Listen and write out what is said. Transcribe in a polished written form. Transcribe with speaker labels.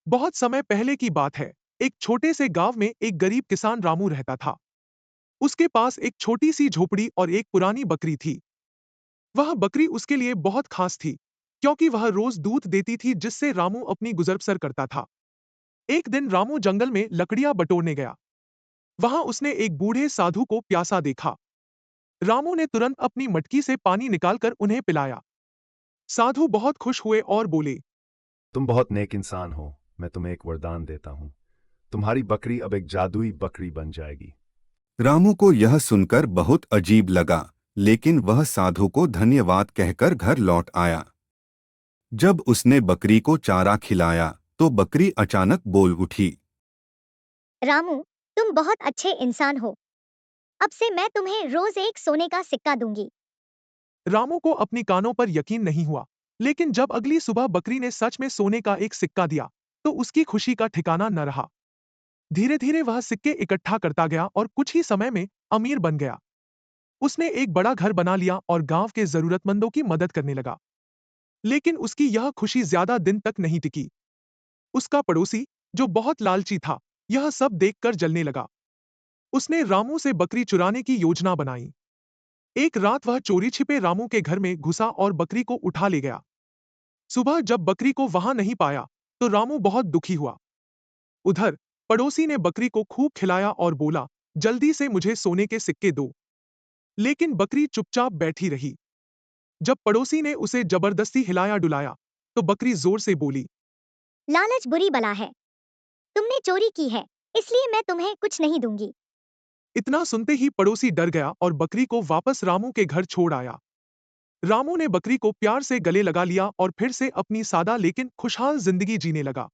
Speaker 1: बहुत समय पहले की बात है। एक छोटे से गांव में एक गरीब किसान रामू रहता था। उसके पास एक छोटी सी झोपड़ी और एक पुरानी बकरी थी। वह बकरी उसके लिए बहुत खास थी, क्योंकि वह रोज दूध देती थी जिससे रामू अपनी गुजर बसर करता था। एक दिन रामू जंगल में लकड़ियां बटोरने गया। वहां उसने एक बूढ़े साधु को प्यासा देखा। रामू ने तुरंत अपनी मटकी से पानी निकालकर उन्हें पिलाया। साधु बहुत खुश हुए और बोले,
Speaker 2: तुम बहुत नेक इंसान हो। मैं तुम्हें एक वरदान देता हूँ। तुम्हारी बकरी अब एक जादुई बकरी बन जाएगी।
Speaker 3: रामू को यह सुनकर बहुत अजीब लगा, लेकिन वह साधु को धन्यवाद कहकर घर लौट आया। जब उसने बकरी को चारा खिलाया, तो बकरी अचानक बोल उठी।
Speaker 4: रामू, तुम बहुत अच्छे इंसान हो। अब से मैं तुम्हें रोज एक सोने का सिक्का दूंगी।
Speaker 1: रामू को अपनी कानों पर यकीन नहीं हुआ। लेकिन जब अगली सुबह बकरी ने सच में सोने का एक सिक्का दिया, तो उसकी खुशी का ठिकाना न रहा। धीरे धीरे वह सिक्के इकट्ठा करता गया और कुछ ही समय में अमीर बन गया। उसने एक बड़ा घर बना लिया और गांव के जरूरतमंदों की मदद करने लगा। लेकिन उसकी यह खुशी ज्यादा दिन तक नहीं टिकी। उसका पड़ोसी, जो बहुत लालची था, यह सब देखकर जलने लगा। उसने रामू से बकरी चुराने की योजना बनाई। एक रात वह चोरी छिपे रामू के घर में घुसा और बकरी को उठा ले गया। सुबह जब बकरी को वहां नहीं पाया, तो रामू बहुत दुखी हुआ। उधर पड़ोसी ने बकरी को खूब खिलाया और बोला, जल्दी से मुझे सोने के सिक्के दो। लेकिन बकरी चुपचाप बैठी रही। जब पड़ोसी ने उसे जबरदस्ती हिलाया डुलाया, तो बकरी जोर से बोली,
Speaker 4: लालच बुरी बला है। तुमने चोरी की है, इसलिए मैं तुम्हें कुछ नहीं दूंगी।
Speaker 1: इतना सुनते ही पड़ोसी डर गया और बकरी को वापस रामू के घर छोड़ आया। रामू ने बकरी को प्यार से गले लगा लिया और फिर से अपनी सादा लेकिन खुशहाल जिंदगी जीने लगा।